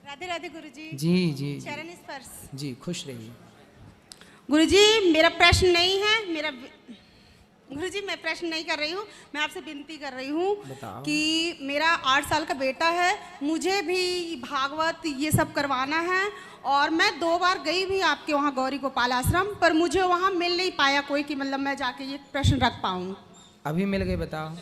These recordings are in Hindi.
राधे राधे गुरुजी। जी जी चरण स्पर्श। जी, खुश रहिए। गुरुजी मेरा प्रश्न नहीं है, गुरुजी मैं प्रश्न नहीं कर रही हूँ, मैं आपसे विनती कर रही हूँ कि मेरा 8 साल का बेटा है, मुझे भी भागवत ये सब करवाना है और मैं 2 बार गई भी आपके वहाँ गौरी गोपाल आश्रम, पर मुझे वहाँ मिल नहीं पाया कोई कि मतलब मैं जाके ये प्रश्न रख पाऊँ। अभी मिल गए, बताओ।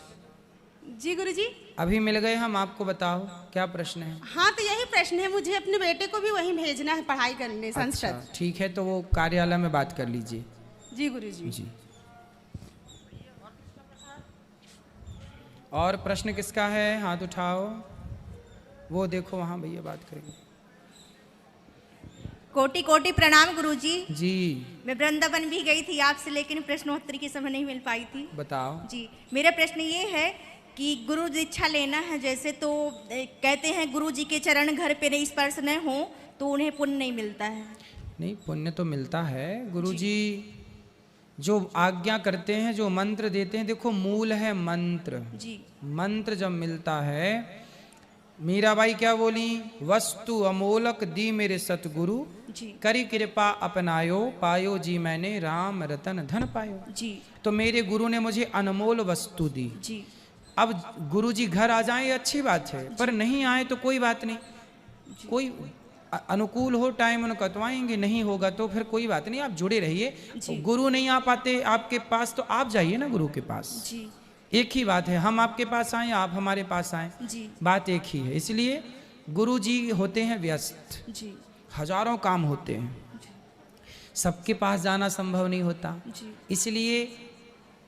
जी गुरुजी। अभी मिल गए हम, आपको बताओ क्या प्रश्न है। हाँ तो यही प्रश्न है, मुझे अपने बेटे को भी वहीं भेजना है पढ़ाई करने संस्कृत। अच्छा ठीक है, तो वो कार्यालय में बात कर लीजिए। जी गुरुजी। जी। और प्रश्न किसका है, हाथ उठाओ। वो देखो वहाँ भैया बात करेंगे। कोटि कोटि प्रणाम गुरुजी। जी। मैं वृंदावन भी गई थी आपसे, लेकिन प्रश्नोत्तरी के समय नहीं मिल पाई थी। बताओ। जी, मेरा प्रश्न ये है कि गुरु दीक्षा लेना है जैसे, तो कहते हैं गुरु जी के चरण घर पे नहीं स्पर्श न हो तो उन्हें पुण्य नहीं मिलता है। नहीं, पुण्य तो मिलता है। गुरु जी जो आज्ञा करते हैं, जो मंत्र देते हैं, देखो मूल है मंत्र। जी। मंत्र जब मिलता है, मीराबाई क्या बोली, वस्तु अमोलक दी मेरे सतगुरु, करी कृपा अपनायो, पायो जी मैंने राम रतन धन पायो। जी। तो मेरे गुरु ने मुझे अनमोल वस्तु दी। जी। अब गुरु जी घर आ जाएं अच्छी बात है, पर नहीं आए तो कोई बात नहीं, कोई अनुकूल हो टाइम उनका तो आएंगे, नहीं होगा तो फिर कोई बात नहीं, आप जुड़े रहिए। गुरु नहीं आ पाते आपके पास तो आप जाइए ना गुरु के पास। जी। एक ही बात है, हम आपके पास आए, आप हमारे पास आए, बात एक ही है। इसलिए गुरु जी होते हैं व्यस्त, हजारों काम होते हैं, सबके पास जाना संभव नहीं होता।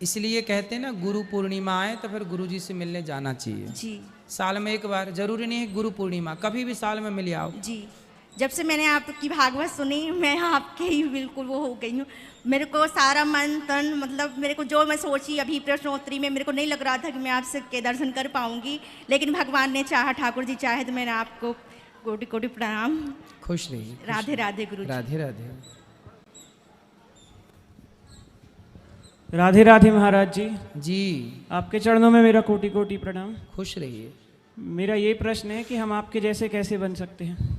इसलिए कहते हैं ना, गुरु पूर्णिमा आए तो फिर गुरु जी से मिलने जाना चाहिए। साल में एक बार, जरूरी नहीं है गुरु पूर्णिमा, कभी भी साल में मिल आओ। जी। जब से मैंने आपकी भागवत सुनी, मैं आपके ही बिल्कुल वो हो गई हूँ। मेरे को सारा मन तन, मतलब मेरे को जो मैं सोची अभी प्रश्नोत्तरी में, मेरे को नहीं लग रहा था कि मैं आपसे के दर्शन कर पाऊंगी, लेकिन भगवान ने चाहा, ठाकुर जी चाहे, तो मैंने आपको कोटि कोटि प्रणाम। खुश रहिए। राधे राधे गुरु। राधे राधे। राधे राधे महाराज जी। जी। आपके चरणों में मेरा कोटि कोटि प्रणाम। खुश रहिए। मेरा ये प्रश्न है कि हम आपके जैसे कैसे बन सकते हैं।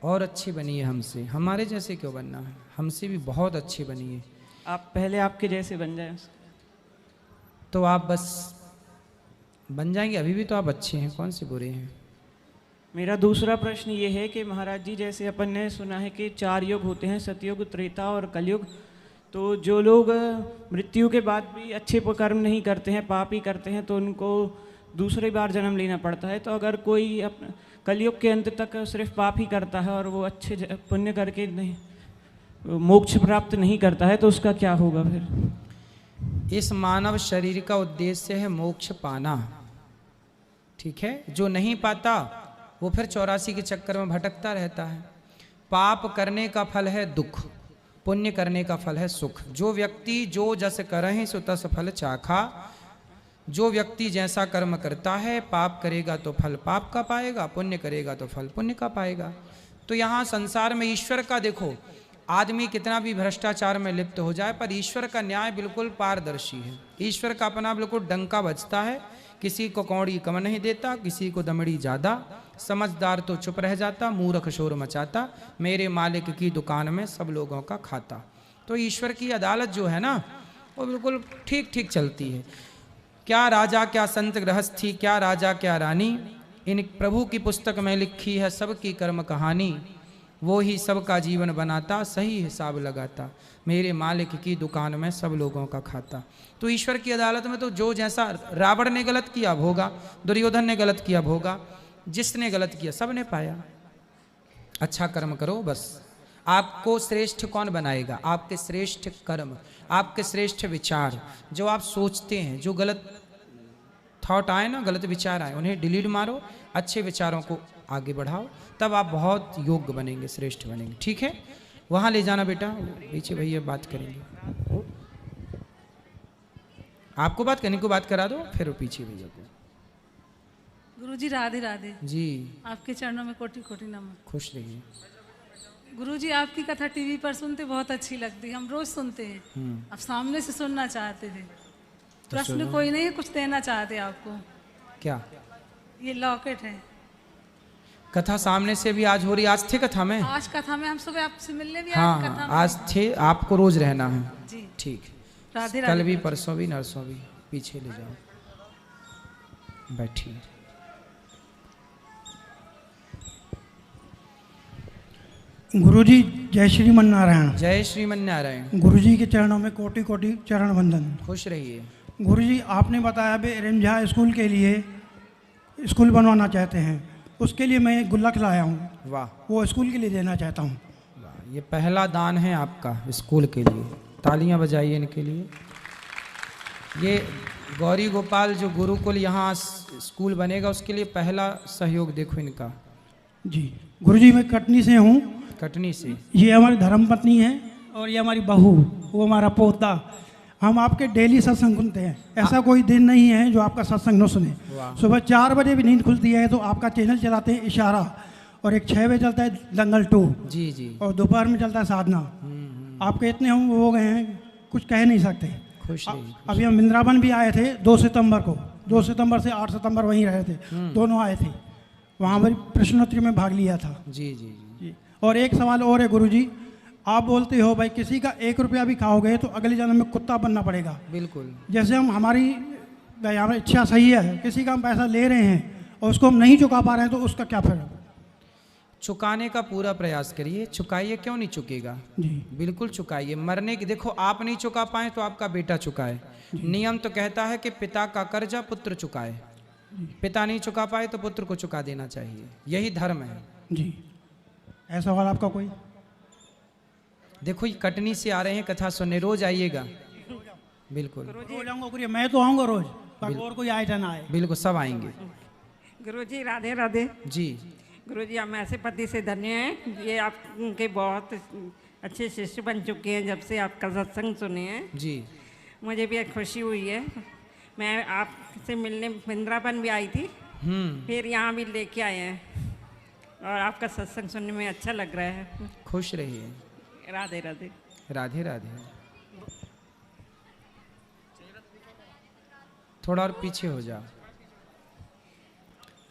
और अच्छी बनिए हमसे, हमारे जैसे क्यों बनना है, हमसे भी बहुत अच्छी बनिए। आप पहले आपके जैसे बन जाएं। तो आप बस बन जाएंगे, अभी भी तो आप अच्छे हैं, कौन से बुरे हैं। मेरा दूसरा प्रश्न ये है कि महाराज जी, जैसे अपन ने सुना है कि 4 युग होते हैं, सतयुग, त्रेता और कलयुग। तो जो लोग मृत्यु के बाद भी अच्छे कर्म नहीं करते हैं, पाप ही करते हैं, तो उनको दूसरी बार जन्म लेना पड़ता है। तो अगर कोई कलयुग के अंत तक सिर्फ पाप ही करता है और वो अच्छे पुण्य करके नहीं मोक्ष प्राप्त नहीं करता है, तो उसका क्या होगा फिर। इस मानव शरीर का उद्देश्य है मोक्ष पाना, ठीक है। जो नहीं पाता वो फिर 84 के चक्कर में भटकता रहता है। पाप करने का फल है दुख, पुण्य करने का फल है सुख। जो व्यक्ति जो जस करहि सो तस फल चाखा, जो व्यक्ति जैसा कर्म करता है, पाप करेगा तो फल पाप का पाएगा, पुण्य करेगा तो फल पुण्य का पाएगा। तो यहाँ संसार में ईश्वर का देखो, आदमी कितना भी भ्रष्टाचार में लिप्त हो जाए, पर ईश्वर का न्याय बिल्कुल पारदर्शी है। ईश्वर का अपना बिल्कुल डंका बजता है, किसी को कौड़ी कम नहीं देता, किसी को दमड़ी ज्यादा। समझदार तो चुप रह जाता, मूर्ख शोर मचाता, मेरे मालिक की दुकान में सब लोगों का खाता। तो ईश्वर की अदालत जो है ना, वो बिल्कुल ठीक ठीक चलती है। क्या राजा क्या संत गृहस्थी, क्या राजा क्या रानी, इन प्रभु की पुस्तक में लिखी है सबकी कर्म कहानी। वो ही सबका जीवन बनाता, सही हिसाब लगाता, मेरे मालिक की दुकान में सब लोगों का खाता। तो ईश्वर की अदालत में तो जो जैसा, रावण ने गलत किया भोगा, दुर्योधन ने गलत किया भोगा, जिसने गलत किया सबने पाया। अच्छा कर्म करो बस। आपको श्रेष्ठ कौन बनाएगा, आपके श्रेष्ठ कर्म, आपके श्रेष्ठ विचार, जो आप सोचते हैं। जो गलत थॉट आए ना, गलत विचार आए, उन्हें डिलीट मारो, अच्छे विचारों को आगे बढ़ाओ, तब आप बहुत योग्य बनेंगे, श्रेष्ठ बनेंगे। ठीक है, वहाँ ले जाना बेटा, पीछे भैया बात करेंगे। आपको बात करने को बात करा दो, फिर पीछे भैया को। गुरुजी राधे राधे। जी। आपके चरणों में कोटि कोटि नमन। खुश रहिए। गुरुजी आपकी कथा टीवी पर सुनते बहुत अच्छी लगती, हम रोज सुनते हैं। अब सामने से सुनना चाहते थे। प्रश्न कोई नहीं है, कुछ देना चाहते आपको। क्या? ये लॉकेट है। कथा सामने से भी आज हो रही, आज थे कथा में? आज कथा में हम सुबह आपसे मिलने भी आए हाँ कथा हाँ में। आज थे, आपको रोज रहना है। जी ठीक, राधे कल राधे। भी परसों भी नरसों भी। पीछे ले जाओ, बैठिए। गुरुजी जय श्रीमन नारायण। जय श्रीमन नारायण। गुरुजी के चरणों में कोटि कोटि चरण वंदन। खुश रहिए। गुरुजी आपने बताया भी रिमझा स्कूल के लिए स्कूल बनवाना चाहते हैं, उसके लिए मैं एक गुल्लक लाया हूँ, वाह वो स्कूल के लिए देना चाहता हूँ। वाह, ये पहला दान है आपका स्कूल के लिए, तालियां बजाइए इनके लिए। ये गौरी गोपाल जो गुरुकुल यहाँ स्कूल बनेगा उसके लिए पहला सहयोग देखो इनका। जी गुरुजी मैं कटनी से हूँ, कटनी से। ये हमारी धर्मपत्नी है और ये हमारी बहू, वो हमारा पोता। हम आपके डेली सत्संग सुनते हैं, ऐसा कोई दिन नहीं है जो आपका सत्संग न सुने। सुबह 4 बजे भी नींद खुलती है तो आपका चैनल चलाते हैं इशारा, और एक 6 बजे चलता है दंगल 2 जी जी। और दोपहर में चलता है साधना। आपके इतने हम हो गए हैं कुछ कह नहीं सकते। खुश रहिए। अभी हम वृंदावन भी आए थे 2 सितंबर को, 2 सितंबर से 8 सितंबर वहीं रहे थे, दोनों आए थे, वहाँ पर प्रश्नोत्तरी में भाग लिया था। जी जी जी। जी और एक सवाल और है गुरुजी, आप बोलते हो भाई किसी का 1 रुपया भी खाओगे तो अगले जन्म में कुत्ता बनना पड़ेगा। बिल्कुल। जैसे हमारी इच्छा सही है, किसी का हम पैसा ले रहे हैं और उसको हम नहीं चुका पा रहे हैं तो उसका क्या फ़ायदा? चुकाने का पूरा प्रयास करिए, चुकाइए, क्यों नहीं चुकेगा? जी बिल्कुल चुकाइए। मरने की, देखो आप नहीं चुका पाए तो आपका बेटा चुकाए। नियम तो कहता है कि पिता का कर्जा पुत्र चुकाए, पिता नहीं चुका पाए तो पुत्र को चुका देना चाहिए, यही धर्म है। जी ऐसा सवाल आपका कोई? देखो ये कटनी से आ रहे हैं कथा सुनने, रोज आइएगा। बिल्कुल रोज आऊँगा गुरु, मैं तो आऊँगा रोज, पर और कोई आए ना आए। बिल्कुल सब आएंगे। गुरुजी राधे राधे। जी गुरुजी हम ऐसे पति से धन्य हैं, ये आपके बहुत अच्छे शिष्य बन चुके हैं जब से आपका सत्संग सुने हैं। जी। मुझे भी एक खुशी हुई है, मैं आपसे मिलने वृंदावन भी आई थी, फिर यहाँ भी लेके आए हैं और आपका सत्संग सुनने में अच्छा लग रहा है। खुश रहिए। राधे राधे। राधे राधे। थोड़ा और पीछे हो जाओ।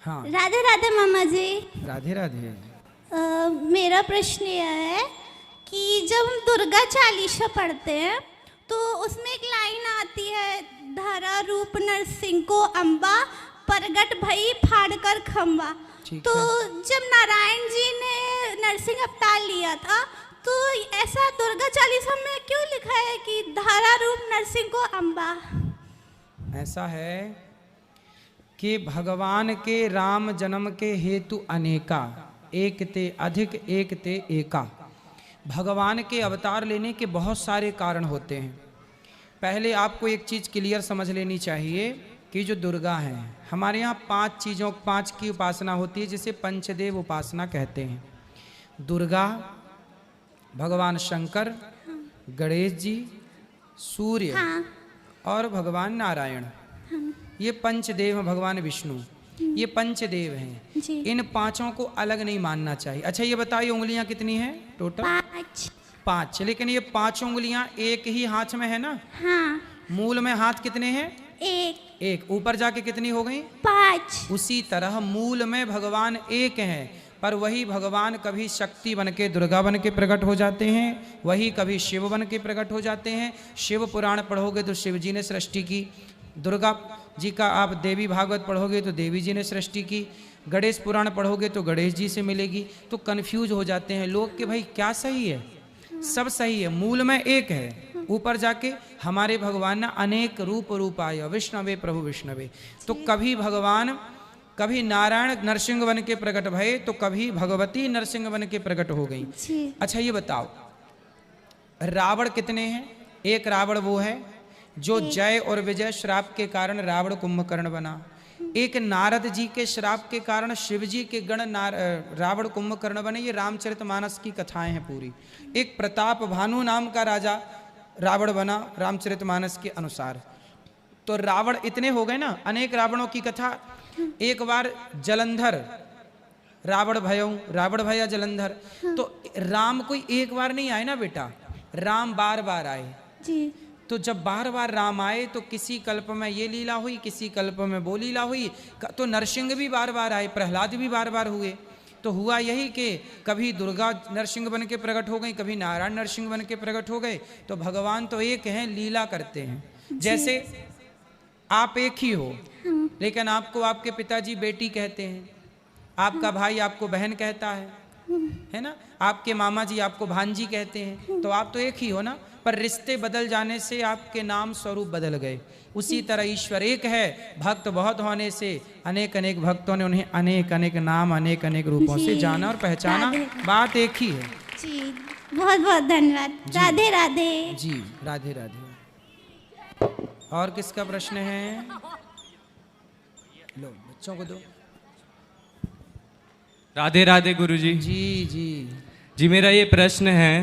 हाँ राधे राधे मामा जी। राधे राधे। मेरा प्रश्न यह है कि जब हम दुर्गा चालीसा पढ़ते हैं तो उसमें एक लाइन आती है, धरा रूप नरसिंह को अम्बा प्रगट भई फाड़ कर खम्बा। तो जब नारायण जी ने नरसिंह अवतार लिया था तो ऐसा दुर्गा चालीसा में क्यों लिखा है कि धारा रूप नरसिंह को अम्बा? ऐसा है कि भगवान के राम जन्म के हेतु अनेका, एक ते अधिक एक ते एका। भगवान के अवतार लेने के बहुत सारे कारण होते हैं। पहले आपको एक चीज़ क्लियर समझ लेनी चाहिए कि जो दुर्गा हैं, हमारे यहाँ 5 की उपासना होती है जिसे पंचदेव उपासना कहते हैं। दुर्गा, भगवान शंकर, गणेश जी, सूर्य और भगवान नारायण, ये पंचदेव हैं। भगवान विष्णु, ये पंचदेव हैं। इन 5 को अलग नहीं मानना चाहिए। अच्छा ये बताइए उंगलियां कितनी हैं टोटल? 5। लेकिन ये 5 उंगलियां एक ही हाथ में है ना? हाँ। मूल में हाथ कितने हैं? एक। ऊपर जाके कितनी हो गई? 5। उसी तरह मूल में भगवान एक हैं, पर वही भगवान कभी शक्ति बन के दुर्गा बन के प्रकट हो जाते हैं, वही कभी शिव बन के प्रकट हो जाते हैं। शिव पुराण पढ़ोगे तो शिव जी ने सृष्टि की, दुर्गा जी का आप देवी भागवत पढ़ोगे तो देवी जी ने सृष्टि की, गणेश पुराण पढ़ोगे तो गणेश जी से मिलेगी। तो कन्फ्यूज हो जाते हैं लोग कि भाई क्या सही है? सब सही है, मूल में एक है, ऊपर जाके हमारे भगवान ने अनेक रूप आय विष्णवे प्रभु विष्णवे। तो कभी भगवान, कभी नारायण नरसिंह बन के प्रकट भये तो कभी भगवती नरसिंह बन के प्रकट हो गई। अच्छा ये बताओ रावण कितने हैं? एक रावण वो है जो जय और विजय श्राप के कारण रावण कुंभकर्ण बना। एक नारद जी के श्राप के कारण शिव जी के गण रावण कुंभकर्ण बने। ये रामचरितमानस की कथाएं हैं पूरी। एक प्रताप भानु नाम का राजा रावण बना रामचरितमानस के अनुसार। तो रावण इतने हो गए ना, अनेक रावणों की कथा। एक बार जलंधर रावण भया जलंधर। तो राम कोई एक बार नहीं आए ना बेटा, राम बार बार आए जी। तो जब बार बार राम आए तो किसी कल्प में ये लीला हुई, किसी कल्प में वो लीला हुई। तो नरसिंह भी बार बार आए, प्रहलाद भी बार बार हुए। तो हुआ यही कि कभी दुर्गा नरसिंह बन के प्रकट हो गई, कभी नारायण नरसिंह बन के प्रकट हो गए। तो भगवान तो एक हैं, लीला करते हैं। जैसे आप एक ही हो, लेकिन आपको आपके पिताजी बेटी कहते हैं, आपका भाई आपको बहन कहता है ना, आपके मामा जी आपको भांजी कहते हैं, तो आप तो एक ही हो ना, पर रिश्ते बदल जाने से आपके नाम स्वरूप बदल गए। उसी तरह ईश्वर एक है, भक्त बहुत होने से अनेक अनेक भक्तों ने उन्हें अनेक अनेक नाम, अनेक अनेक रूपों से जाना और पहचाना। बात एक ही है। जी बहुत बहुत धन्यवाद। राधे राधे। जी राधे राधे। और किसका प्रश्न है? लो बच्चों को दो। राधे राधे गुरुजी। जी जी जी, मेरा ये प्रश्न है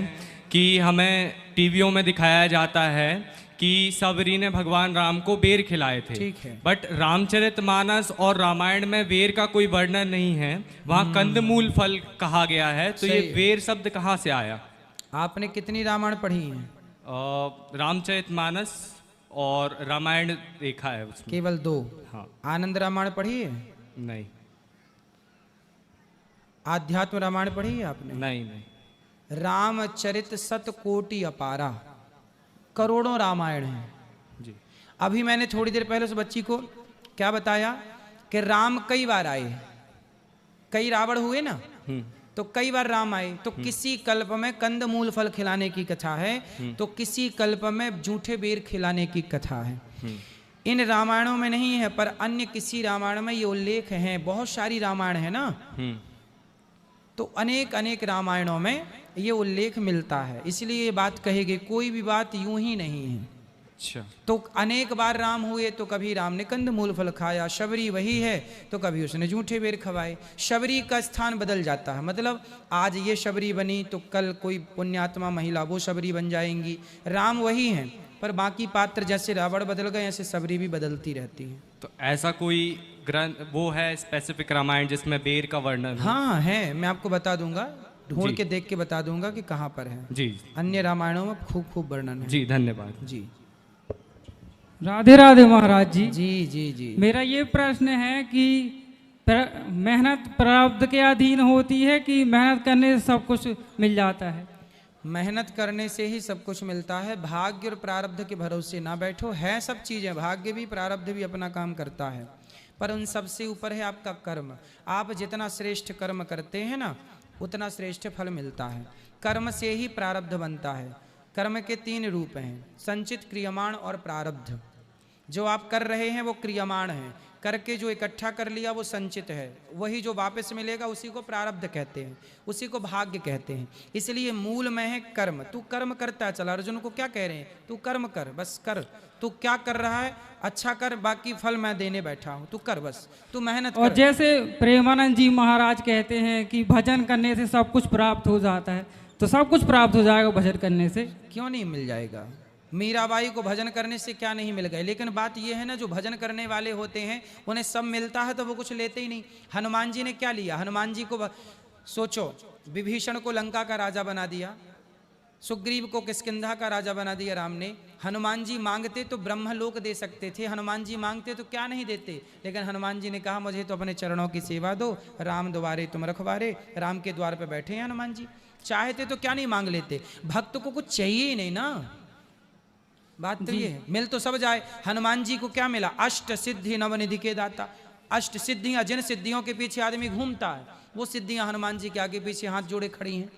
कि हमें टीवियों में दिखाया जाता है कि सबरी ने भगवान राम को बेर खिलाए थे। ठीक है। बट रामचरितमानस और रामायण में बेर का कोई वर्णन नहीं है, वहाँ कंदमूल फल कहा गया है। तो ये सही। बेर शब्द कहाँ से आया? आपने कितनी रामायण पढ़ी है? रामचरितमानस और रामायण देखा है उसमें। केवल 2? हाँ। आनंद रामायण पढ़ी है? नहीं आध्यात्म रामायण पढ़ी है आपने? नहीं। रामचरित सत कोटि अपारा, करोड़ों रामायण हैं जी। अभी मैंने थोड़ी देर पहले उस बच्ची को क्या बताया कि राम कई बार आए, कई रावण हुए ना, तो कई बार राम आए। तो किसी कल्प में कंदमूल फल खिलाने की कथा है, तो किसी कल्प में जूठे बेर खिलाने की कथा है। इन रामायणों में नहीं है, पर अन्य किसी रामायण में ये उल्लेख है। बहुत सारी रामायण है ना, तो अनेक अनेक रामायणों में ये उल्लेख मिलता है। इसलिए ये बात कहेगी, कोई भी बात यूं ही नहीं है। अच्छा। तो अनेक बार राम हुए, तो कभी राम ने कंदमूल फल खाया, शबरी वही है तो कभी उसने जूठे बेर खवाए। शबरी का स्थान बदल जाता है, मतलब आज ये शबरी बनी तो कल कोई पुण्यात्मा महिला वो शबरी बन जाएंगी। राम वही हैं, पर बाकी पात्र जैसे रावण बदल गए, ऐसे शबरी भी बदलती रहती है। तो ऐसा कोई ग्रंथ वो है स्पेसिफिक रामायण जिसमें बेर का वर्णन? हाँ है, मैं आपको बता दूंगा, ढूंढ जी। के देख के बता दूंगा कि कहाँ पर है। जी अन्य रामायणों में खूब खूब वर्णन है। जी, धन्यवाद जी। राधे राधे महाराज जी। जी जी जी। मेरा ये प्रश्न है कि मेहनत प्रारब्ध के अधीन होती है कि मेहनत करने से सब कुछ मिल जाता है? मेहनत करने से ही सब कुछ मिलता है। भाग्य और प्रारब्ध के भरोसे ना बैठो। है सब चीज़ें, भाग्य भी प्रारब्ध भी अपना काम करता है, पर उन सबसे ऊपर है आपका कर्म। आप जितना श्रेष्ठ कर्म करते हैं ना, उतना श्रेष्ठ फल मिलता है। कर्म से ही प्रारब्ध बनता है। कर्म के 3 रूप हैं, संचित, क्रियमाण और प्रारब्ध। जो आप कर रहे हैं वो क्रियमाण है, करके जो इकट्ठा कर लिया वो संचित है, वही जो वापस मिलेगा उसी को प्रारब्ध कहते हैं, उसी को भाग्य कहते हैं। इसलिए मूल में है कर्म। तू कर्म करता चला। अर्जुन को क्या कह रहे हैं? तू कर्म कर, बस कर। तू क्या कर रहा है? अच्छा कर, बाकी फल मैं देने बैठा हूँ, तू कर, बस तू मेहनत और कर। जैसे प्रेमानंद जी महाराज कहते हैं कि भजन करने से सब कुछ प्राप्त हो जाता है, तो सब कुछ प्राप्त हो जाएगा भजन करने से? क्यों नहीं मिल जाएगा? मीराबाई को भजन करने से क्या नहीं मिल गए? लेकिन बात यह है ना, जो भजन करने वाले होते हैं उन्हें सब मिलता है तो वो कुछ लेते ही नहीं। हनुमान जी ने क्या लिया? हनुमान जी को सोचो, विभीषण को लंका का राजा बना दिया, सुग्रीव को किष्किंधा का राजा बना दिया राम ने। हनुमान जी मांगते तो ब्रह्मलोक दे सकते थे, हनुमान जी मांगते तो क्या नहीं देते। लेकिन हनुमान जी ने कहा मुझे तो अपने चरणों की सेवा दो, राम द्वारे तुम रखवारे। राम के द्वार पे बैठे हैं हनुमान जी, चाहते तो क्या नहीं मांग लेते। भक्त को कुछ चाहिए ही नहीं ना, बात तो ये है। मिल तो सब जाए। हनुमान जी को क्या मिला? अष्ट सिद्धि नवनिधि के दाता। अष्ट सिद्धियां, जिन सिद्धियों के पीछे आदमी घूमता है, वो सिद्धियां हनुमान जी के आगे पीछे हाथ जोड़े खड़ी हैं।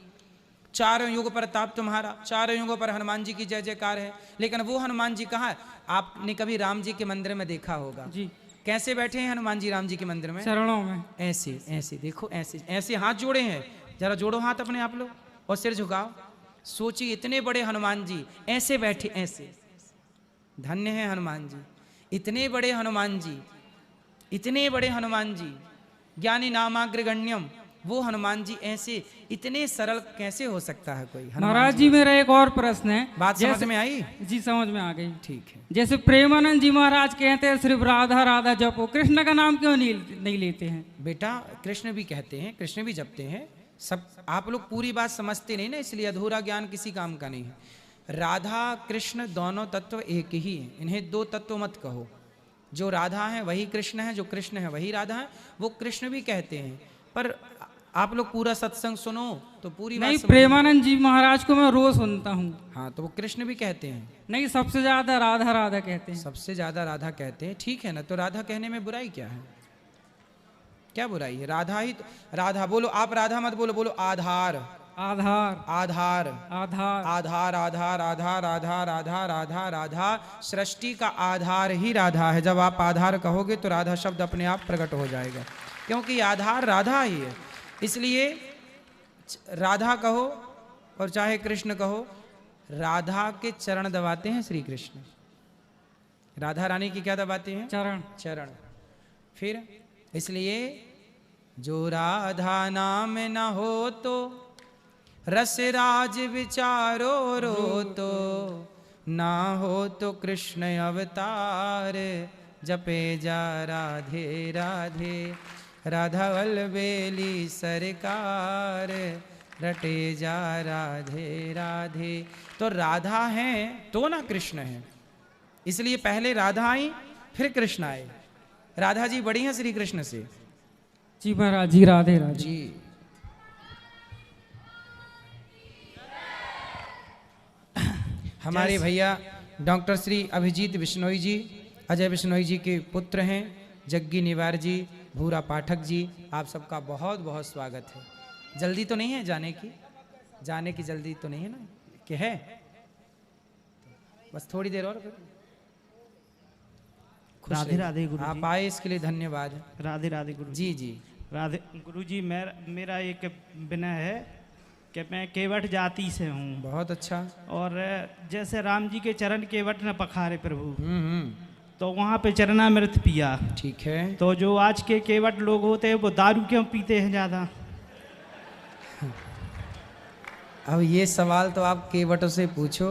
चारों युग पर ताप तुम्हारा, चारों युगों पर हनुमान जी की जय जयकार है। लेकिन वो हनुमान जी कहाँ है? आपने कभी राम जी के मंदिर में देखा होगा जी, कैसे बैठे हैं हनुमान जी राम जी के मंदिर में? चरणों में ऐसे ऐसे देखो, ऐसे ऐसे हाथ जोड़े हैं। जरा जोड़ो हाथ अपने आप लोग और सिर झुकाओ। सोचिए, इतने बड़े हनुमान जी ऐसे बैठे, ऐसे। धन्य है हनुमान जी, इतने बड़े हनुमान जी, इतने बड़े हनुमान जी, ज्ञानी नामाग्रगण्यम। वो हनुमान जी ऐसे इतने सरल कैसे हो सकता है कोई? महाराज जी मेरा एक और प्रश्न है। बात समझ में आई? जी समझ में आ गई। ठीक है। जैसे प्रेमानंद जी महाराज कहते हैं सिर्फ राधा राधा जपो, कृष्ण का नाम क्यों नहीं लेते हैं? बेटा कृष्ण भी कहते हैं, कृष्ण भी जपते हैं सब। आप लोग पूरी बात समझते नहीं ना, इसलिए अधूरा ज्ञान किसी काम का नहीं है। राधा कृष्ण दोनों तत्व एक ही हैं, इन्हें 2 तत्व मत कहो। जो राधा है वही कृष्ण है, जो कृष्ण है वही राधा है। वो कृष्ण भी कहते हैं, पर आप लोग पूरा सत्संग सुनो तो पूरी बात नहीं, समझ- प्रेमानंद जी महाराज को मैं रोज सुनता हूँ। हाँ, तो वो कृष्ण भी कहते हैं, नहीं, सबसे ज्यादा राधा राधा कहते हैं। सबसे ज्यादा राधा कहते हैं। ठीक है ना, तो राधा कहने में बुराई क्या है? क्या बुराई है? राधा ही तो, राधा बोलो, आप राधा मत बोलो, बोलो आधार, आधार आधार, आधार आधार, आधार, आधार, राधा, राधा, राधा, राधा। सृष्टि का आधार ही राधा है। जब आप आधार कहोगे तो राधा शब्द अपने आप प्रकट हो जाएगा, क्योंकि आधार राधा ही है। इसलिए राधा कहो और चाहे कृष्ण कहो, राधा के चरण दबाते हैं श्री कृष्ण। राधा रानी की क्या दबाते हैं? चरण। चरण। फिर इसलिए जो राधा नाम न हो तो रस राज विचारो रो तो, ना हो तो कृष्ण अवतार जपे जा राधे राधे, राधा वल्लभेली सरकार रटे जा राधे राधे। तो राधा है तो ना कृष्ण है, इसलिए पहले राधा आई फिर कृष्ण आए। राधा जी बड़ी हैं श्री कृष्ण से। जी महाराज जी, राधे राधे जी। हमारे भैया डॉक्टर श्री अभिजीत बिश्नोई जी, अजय बिश्नोई जी के पुत्र हैं, जग्गी निवार जी, भूरा पाठक जी, आप सबका बहुत बहुत स्वागत है। जल्दी तो नहीं है जाने की? जाने की जल्दी तो नहीं है ना? कि है? बस थोड़ी देर और। राधे राधे गुरु जी। आप आए इसके लिए धन्यवाद। राधे राधे गुरु जी जी। राधे गुरु जी। मेरा एक विनय है कि मैं केवट जाति से हूँ। बहुत अच्छा। और जैसे राम जी के चरण केवट न पखारे प्रभु, तो वहाँ पे चरणामृत पिया। ठीक है। तो जो आज के केवट लोग होते हैं वो दारू क्यों पीते हैं ज़्यादा? अब ये सवाल तो आप केवटों से पूछो।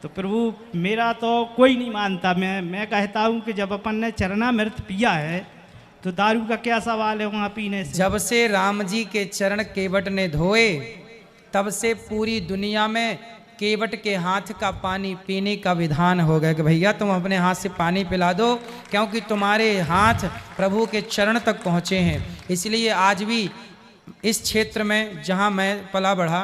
तो प्रभु मेरा तो कोई नहीं मानता। मैं कहता हूँ कि जब अपन ने चरणामृत पिया है तो दारू का क्या सवाल है वहाँ पीने से? जब से राम जी के चरण केवट ने धोए तब से पूरी दुनिया में केवट के हाथ का पानी पीने का विधान हो गया कि भैया तुम अपने हाथ से पानी पिला दो, क्योंकि तुम्हारे हाथ प्रभु के चरण तक पहुँचे हैं। इसलिए आज भी इस क्षेत्र में जहाँ मैं पला बढ़ा,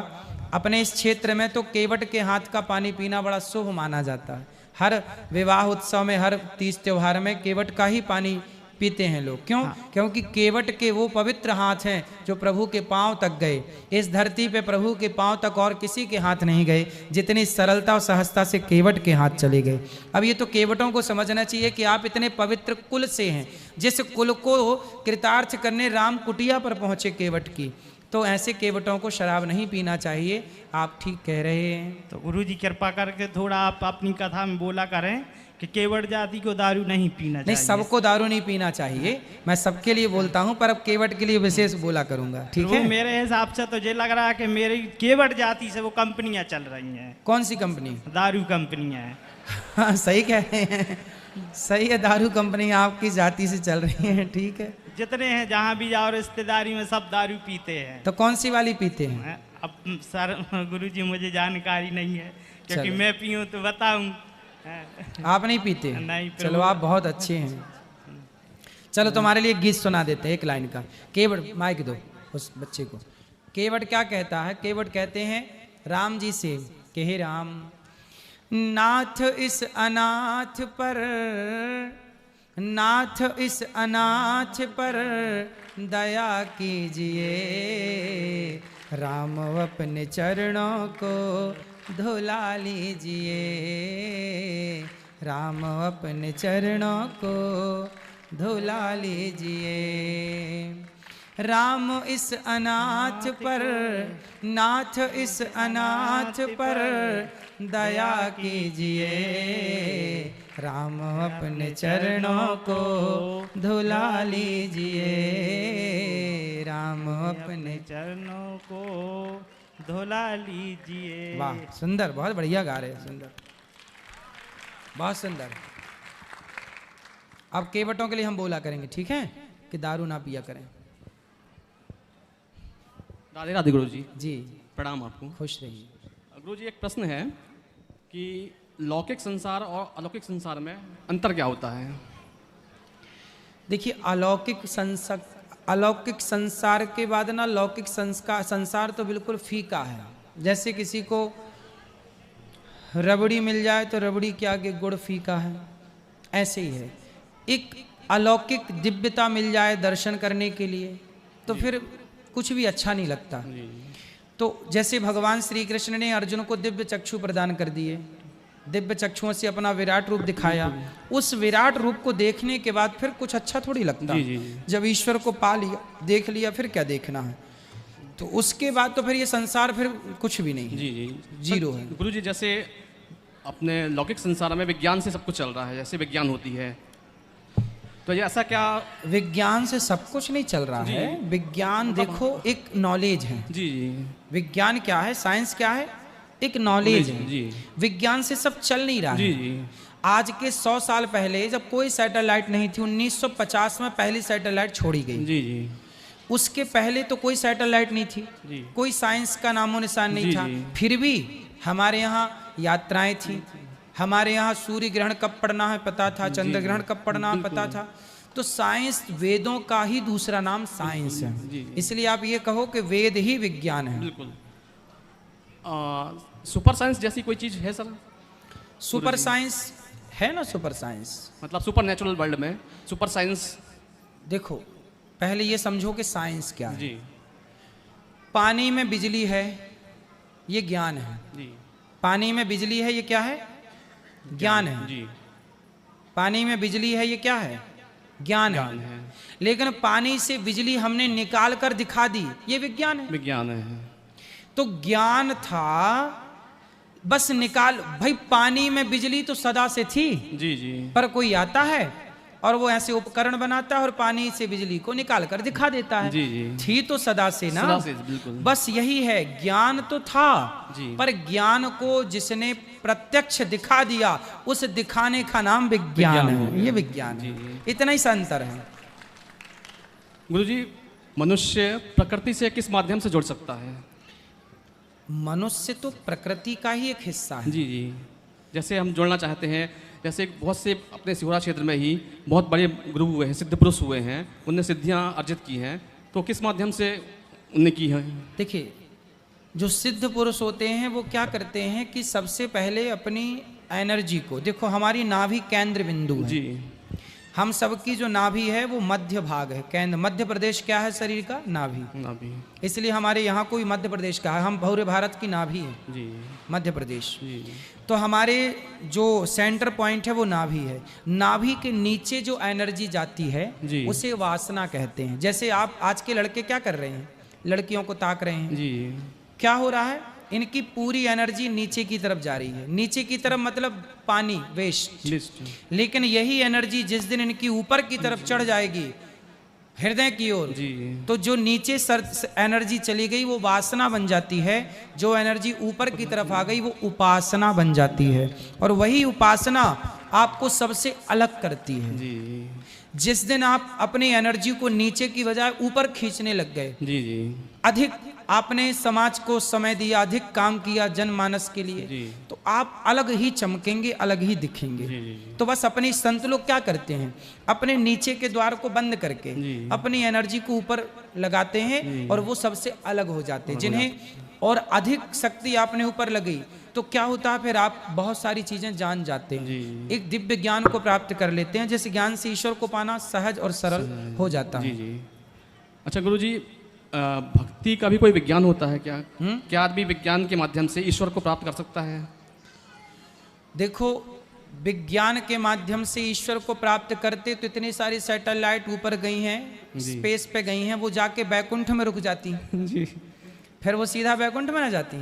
अपने इस क्षेत्र में तो केवट के हाथ का पानी पीना बड़ा शुभ माना जाता है। हर विवाह उत्सव में, हर तीज त्योहार में केवट का ही पानी पीते हैं लोग। क्यों? क्योंकि केवट के वो पवित्र हाथ हैं जो प्रभु के पांव तक गए। इस धरती पे प्रभु के पांव तक और किसी के हाथ नहीं गए, जितनी सरलता और सहजता से केवट के हाथ चले गए। अब ये तो केवटों को समझना चाहिए कि आप इतने पवित्र कुल से हैं, जिस कुल को कृतार्थ करने राम कुटिया पर पहुंचे केवट की, तो ऐसे केवटों को शराब नहीं पीना चाहिए। आप ठीक कह रहे हैं। तो गुरु जी कृपा करके थोड़ा आप अपनी कथा में बोला करें कि केवट जाति को दारू नहीं पीना चाहिए। नहीं, सबको दारू नहीं पीना चाहिए, मैं सबके लिए बोलता हूँ, पर अब केवट के लिए विशेष बोला करूंगा। ठीक है। मेरे हिसाब से तो ये लग रहा है कि मेरी केवट जाति से वो कंपनियां चल रही हैं। कौन सी कंपनी? दारू कंपनियां हैं। हाँ, सही कह रहे हैं, सही है। दारू कंपनी आपकी जाति से चल रही है। ठीक है। जितने हैं जहाँ भी जाओ रिश्तेदारी में सब दारू पीते हैं। तो कौन सी वाली पीते हैं? अब सर गुरुजी मुझे जानकारी नहीं है, क्योंकि मैं पीऊँ तो बताऊँ। आप नहीं पीते? नहीं। चलो आप बहुत अच्छे हैं। चलो तुम्हारे लिए गीत सुना देते हैं एक लाइन का। केवट, माइक दो उस बच्चे को। केवट क्या कहता है? केवट कहते हैं राम जी से कि हे राम, नाथ इस अनाथ पर, नाथ इस अनाथ पर दया कीजिए, राम अपने चरणों को धुला लीजिए, राम अपने चरणों को धुला लीजिए। राम इस अनाथ पर, नाथ इस अनाथ पर दया कीजिए, राम अपने चरणों को धुला लीजिए, राम अपने चरणों को धुला लीजिए। वाह, सुंदर, बहुत बढ़िया गा रहे हैं, सुंदर, बहुत सुंदर। अब केवटों के लिए हम बोला करेंगे, ठीक है, कि दारू ना पिया करें। राधे राधे गुरु जी। जी प्रणाम आपको। खुश रहिए। गुरु जी, एक प्रश्न है कि लौकिक संसार और अलौकिक संसार में अंतर क्या होता है? देखिए, अलौकिक अलौकिक संसार के बाद ना लौकिक संसार तो बिल्कुल फीका है। जैसे किसी को रबड़ी मिल जाए तो रबड़ी के आगे गुड़ फीका है, ऐसे ही है। एक अलौकिक दिव्यता मिल जाए दर्शन करने के लिए तो फिर कुछ भी अच्छा नहीं लगता। तो जैसे भगवान श्री कृष्ण ने अर्जुन को दिव्य चक्षु प्रदान कर दिए, दिव्य चक्षुओं से अपना विराट रूप दिखाया, उस विराट रूप को देखने के बाद फिर कुछ अच्छा थोड़ी लगता। जब ईश्वर को पा लिया, देख लिया, फिर क्या देखना है। तो उसके बाद तो फिर ये संसार फिर कुछ भी नहीं है, जीरो है। गुरु जी, जैसे अपने लौकिक संसार में विज्ञान से सब कुछ चल रहा है, जैसे विज्ञान होती है, तो ये ऐसा क्या? विज्ञान से सब कुछ नहीं चल रहा है। विज्ञान देखो एक नॉलेज है। जी जी। विज्ञान क्या है, साइंस क्या है, एक नॉलेज है। जी। विज्ञान से सब चल नहीं रहा है। जी जी। आज के 100 साल पहले जब कोई सैटेलाइट नहीं थी, 1950 में पहली सैटेलाइट छोड़ी गई। जी जी। उसके पहले तो कोई सैटेलाइट नहीं थी, कोई साइंस का नामो निशान नहीं था। फिर भी हमारे यहाँ यात्राएं थी, हमारे यहाँ सूर्य ग्रहण कब पड़ना है पता था, चंद्र ग्रहण कब पड़ना है पता था। तो साइंस वेदों का ही दूसरा नाम साइंस है। इसलिए आप ये कहो कि वेद ही विज्ञान है। बिल्कुल। सुपर साइंस जैसी कोई चीज है सर? सुपर साइंस है ना, सुपर साइंस मतलब सुपर नेचुरल वर्ल्ड में सुपर साइंस। देखो पहले ये समझो कि साइंस क्या है। जी। पानी में बिजली है, ये ज्ञान है। जी। पानी में बिजली है, ये क्या है, ज्ञान है। जी। पानी में बिजली है, ये क्या है, ज्ञान है। लेकिन पानी से बिजली हमने निकाल कर दिखा दी, ये विज्ञान है। विज्ञान है। तो ज्ञान था बस निकाल, भाई पानी में बिजली तो सदा से थी। जी जी। पर कोई आता है और वो ऐसे उपकरण बनाता है और पानी से बिजली को निकाल कर दिखा देता है। जी जी। थी तो सदा से ना, सदा से, बिल्कुल। बस यही है, ज्ञान तो था जी। पर ज्ञान को जिसने प्रत्यक्ष दिखा दिया, उस दिखाने का नाम विज्ञान है। ये विज्ञान है, इतना ही सा अंतर है। गुरुजी, मनुष्य प्रकृति से किस माध्यम से जुड़ सकता है? मनुष्य तो प्रकृति का ही एक हिस्सा है। जी जी। जैसे हम जुड़ना चाहते हैं, जैसे बहुत से अपने सिहोरा क्षेत्र में ही बहुत बड़े गुरु हुए हैं, सिद्ध पुरुष हुए हैं, उनने सिद्धियां अर्जित की हैं, तो किस माध्यम से उनने की है? देखिए, जो सिद्ध पुरुष होते हैं वो क्या करते हैं कि सबसे पहले अपनी एनर्जी को, देखो हमारी नाभि केंद्र बिंदु है। जी। हम सबकी जो नाभि है वो मध्य भाग है, केंद्र। मध्य प्रदेश क्या है शरीर का, नाभि। नाभि। इसलिए हमारे यहाँ कोई मध्य प्रदेश का है, हम पूरे भारत की नाभि है। जी। मध्य प्रदेश। जी। तो हमारे जो सेंटर पॉइंट है वो नाभि है। नाभि के नीचे जो एनर्जी जाती है उसे वासना कहते हैं। जैसे आप आज के लड़के क्या कर रहे हैं, लड़कियों को ताक रहे हैं। जी। क्या हो रहा है, इनकी पूरी एनर्जी नीचे की तरफ जा रही है। नीचे की तरफ मतलब पानी, वेस्ट। लेकिन यही एनर्जी जिस दिन इनकी ऊपर की तरफ चढ़ जाएगी, हृदय की ओर, तो जो नीचे एनर्जी चली गई वो वासना बन जाती है। जो एनर्जी ऊपर की तरफ आ गई वो उपासना बन जाती है। और वही उपासना आपको सबसे अलग करती है। जी। जिस दिन आप अपनी एनर्जी को नीचे की बजाय ऊपर खींचने लग गए, जी जी, अधिक आपने समाज को समय दिया, अधिक काम किया जनमानस के लिए, तो आप अलग ही चमकेंगे, अलग ही दिखेंगे। तो बस अपने संत लोग क्या करते हैं, अपने नीचे के द्वार को बंद करके अपनी एनर्जी को ऊपर लगाते हैं और वो सबसे अलग हो जाते हैं। जिन्हें और अधिक शक्ति आपने ऊपर लगी तो क्या होता है, फिर आप बहुत सारी चीजें जान जाते हैं, एक दिव्य ज्ञान को प्राप्त कर लेते हैं, जिस ज्ञान से ईश्वर को पाना सहज और सरल हो जाता है। अच्छा गुरुजी, भक्ति का भी कोई विज्ञान होता है क्या? क्या आदमी विज्ञान के माध्यम से ईश्वर को प्राप्त कर सकता है? देखो, विज्ञान के माध्यम से ईश्वर को प्राप्त करते तो इतनी सारी सैटेलाइट ऊपर गई हैं, स्पेस पे गई हैं, वो जाके बैकुंठ में रुक जाती जी, फिर वो सीधा बैकुंठ में ना जाती।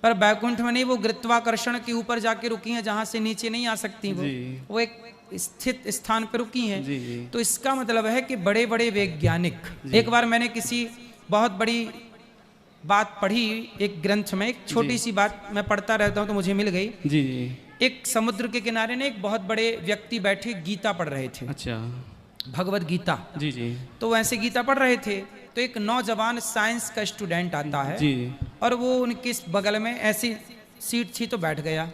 पर बैकुंठ में नहीं, वो गुरुत्वाकर्षण के ऊपर जाके रुकी हैं, जहां से नीचे नहीं आ सकती वो एक स्थित स्थान पर रुकी हैं। तो इसका मतलब है कि बड़े बड़े वैज्ञानिक, एक बार मैंने किसी बहुत बड़ी बात पढ़ी एक ग्रंथ में, एक छोटी सी बात मैं पढ़ता रहता हूँ तो मुझे मिल गई जी। एक समुद्र के किनारे ने एक बहुत बड़े व्यक्ति बैठे गीता पढ़ रहे थे। अच्छा, भगवत गीता। जी जी। तो वैसे गीता पढ़ रहे थे तो एक नौजवान साइंस का स्टूडेंट आता है जी, और वो उनके बगल में ऐसी सीट थी तो बैठ गया।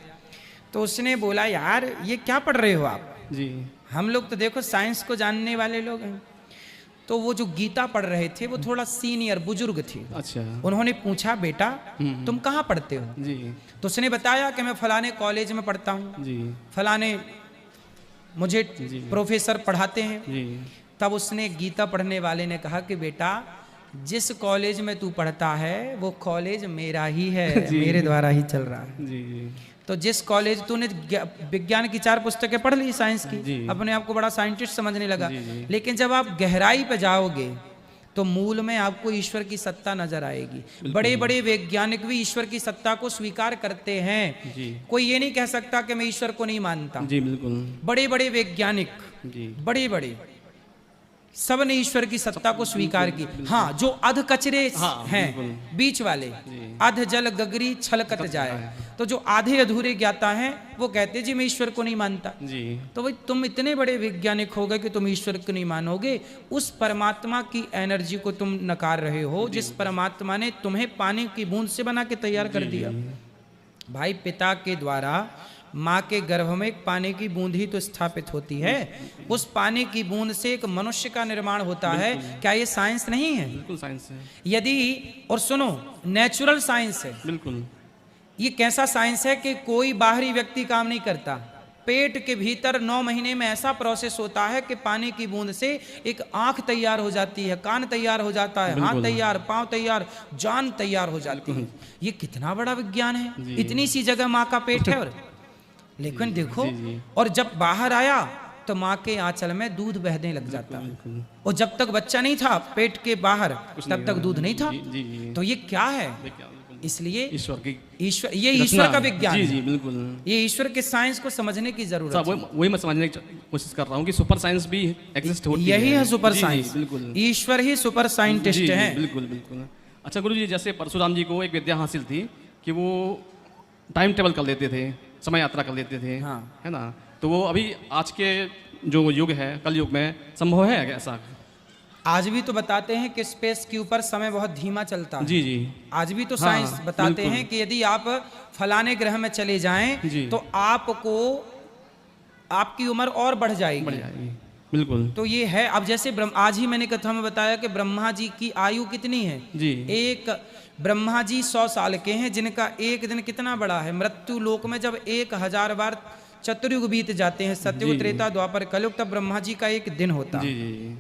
तो उसने बोला, यार ये क्या पढ़ रहे हो आप जी, हम लोग तो देखो साइंस को जानने वाले लोग हैं। तो वो जो गीता पढ़ रहे थे वो थोड़ा सीनियर बुजुर्ग थे। अच्छा। उन्होंने पूछा, बेटा तुम कहाँ पढ़ते हो? जी। तो उसने बताया कि मैं फलाने कॉलेज में पढ़ता हूँ, जी। फलाने मुझे प्रोफेसर पढ़ाते हैं। जी। तब उसने गीता पढ़ने वाले ने कहा कि बेटा जिस कॉलेज में तू पढ़ता है वो कॉलेज मेरा ही है, मेरे द्वारा ही चल रहा है। जी। तो जिस कॉलेज तूने विज्ञान की 4 पुस्तकें पढ़ ली साइंस की, अपने आप को बड़ा साइंटिस्ट समझने लगा, लेकिन जब आप गहराई पे जाओगे तो मूल में आपको ईश्वर की सत्ता नजर आएगी। बड़े बड़े वैज्ञानिक भी ईश्वर की सत्ता को स्वीकार करते हैं। कोई ये नहीं कह सकता कि मैं ईश्वर को नहीं मानता। जी बिल्कुल। बड़े बड़े वैज्ञानिक, बड़े बड़े सब ने ईश्वर की सत्ता को स्वीकार की। हाँ, जो अध कचरे हैं बीच वाले, अध जल गगरी छलकत जाए, तो जो आधे अधूरे ज्ञाता हैं वो कहते जी मैं ईश्वर को नहीं मानता। जी। तो भाई तुम इतने बड़े वैज्ञानिक हो गए कि तुम ईश्वर को नहीं मानोगे, उस परमात्मा की एनर्जी को तुम नकार रहे हो जिस परमात्मा ने तुम्हें पानी की बूंद से बना के तैयार कर दिया। भाई पिता के द्वारा माँ के गर्भ में एक पानी की बूंद ही तो स्थापित होती है, उस पानी की बूंद से एक मनुष्य का निर्माण होता है। क्या ये साइंस नहीं है? बिल्कुल साइंस है। यदि, और सुनो, नेचुरल साइंस है। बिल्कुल। ये कैसा साइंस है कि कोई बाहरी व्यक्ति काम नहीं करता। पेट के भीतर 9 महीने में ऐसा प्रोसेस होता है कि पानी की बूंद से एक आंख तैयार हो जाती है, कान तैयार हो जाता है, हाथ तैयार, पांव तैयार, जान तैयार हो जाती है। ये कितना बड़ा विज्ञान है। इतनी सी जगह माँ का पेट है। और लेकिन देखो, और जब बाहर आया तो माँ के आंचल में दूध बहने लग जाता है, और जब तक बच्चा नहीं था पेट के बाहर तब तक दूध नहीं था। तो ये क्या है? इसलिए ईश्वर, ये ईश्वर का विज्ञान। जी जी बिल्कुल। ये ईश्वर के साइंस को समझने की जरूरत है। वही मैं समझने की कोशिश कर रहा हूँ कि सुपर साइंस भी एग्जिस्ट होती है। यही है सुपर साइंस। बिल्कुल। ईश्वर ही सुपर साइंटिस्ट है। बिल्कुल बिल्कुल। अच्छा गुरु जी, जैसे परशुराम जी को एक विद्या हासिल थी कि वो टाइम टेबल कर लेते थे, समय यात्रा कर लेते थे। हाँ। है ना? तो वो अभी आज के जो युग है, कल युग में संभव है ऐसा? आज भी तो बताते हैं कि स्पेस के ऊपर समय बहुत धीमा चलता है। जी जी। आज भी तो साइंस बताते हैं कि यदि आप फलाने ग्रह में चले जाएं तो आपको आपकी उम्र और बढ़ जाएगी। बिल्कुल। तो ये है। अब जैसे आज ही मैंने कथा में बताया कि ब्रह्मा जी की आयु कितनी है जी। एक ब्रह्मा जी 100 साल के हैं, जिनका एक दिन कितना बड़ा है। मृत्यु लोक में जब 1000 बार चतुर्युग बीत जाते हैं, सतयुग, त्रेता, द्वापर, कलयुग, तब ब्रह्मा जी का एक दिन होता है।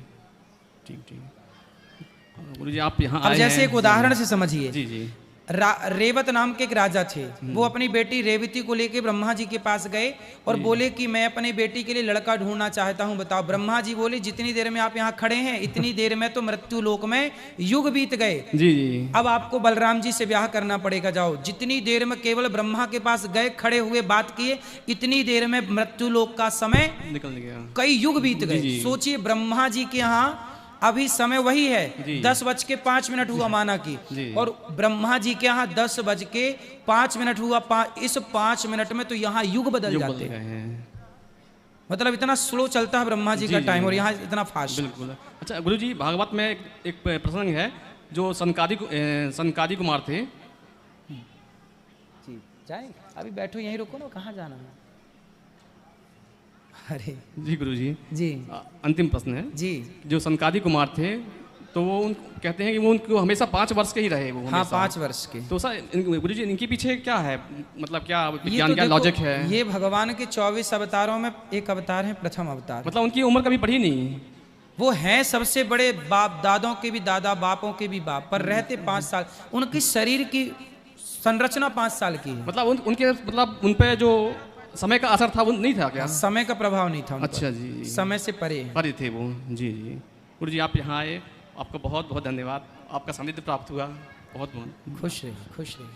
ठीक ठीक। गुरु जी आप यहाँ अब जैसे एक उदाहरण से समझिए। जी जी। रेवत नाम के एक राजा थे। वो अपनी बेटी रेवती को लेके ब्रह्मा जी के पास गए और बोले कि मैं अपनी बेटी के लिए लड़का ढूंढना चाहता हूं, बताओ। ब्रह्मा जी बोले जितनी देर में आप यहाँ खड़े हैं इतनी देर में तो मृत्यु लोक में युग बीत गए। जी जी। अब आपको बलराम जी से ब्याह करना पड़ेगा, जाओ। जितनी देर में केवल ब्रह्मा के पास गए, खड़े हुए, बात किए, इतनी देर में मृत्यु लोक का समय निकल गया, कई युग बीत गए। सोचिए ब्रह्मा जी के यहाँ अभी समय वही है 10:05 हुआ माना की, और ब्रह्मा जी के यहाँ 10:05 हुआ। इस 5 मिनट में तो यहाँ युग बदल जाते हैं। मतलब इतना स्लो चलता है ब्रह्मा जी का टाइम, और यहाँ इतना फास्ट। बिल्कुल। अच्छा गुरु जी, भागवत में एक प्रसंग है जो सनकादि कुमार थे। जाए अभी बैठो यहीं, रुको ना, कहाँ जाना है? अरे जी गुरु जी। जी अंतिम प्रश्न है जी। जो सनकादि कुमार थे तो वो कहते हैं कि वो उनको हमेशा 5 वर्ष के ही रहे वो। हाँ, 5 वर्ष के। तो सर गुरु जी इनके पीछे क्या है, मतलब क्या विज्ञान, क्या लॉजिक है? ये भगवान के 24 अवतारों में एक अवतार है, प्रथम अवतार। मतलब उनकी उम्र कभी बढ़ी नहीं? वो हैं सबसे बड़े बाप, दादों के भी दादा, बापों के भी बाप, पर रहते 5 साल। उनकी शरीर की संरचना 5 साल की है। मतलब उनके मतलब उन पे जो समय का असर था वो नहीं था क्या? समय का प्रभाव नहीं था। अच्छा जी। समय से परे थे वो। जी जी। गुरु जी आप यहाँ आए, आपका बहुत बहुत धन्यवाद। आपका सानिध्य प्राप्त हुआ। बहुत बहुत खुश रहिए, खुश रहिए।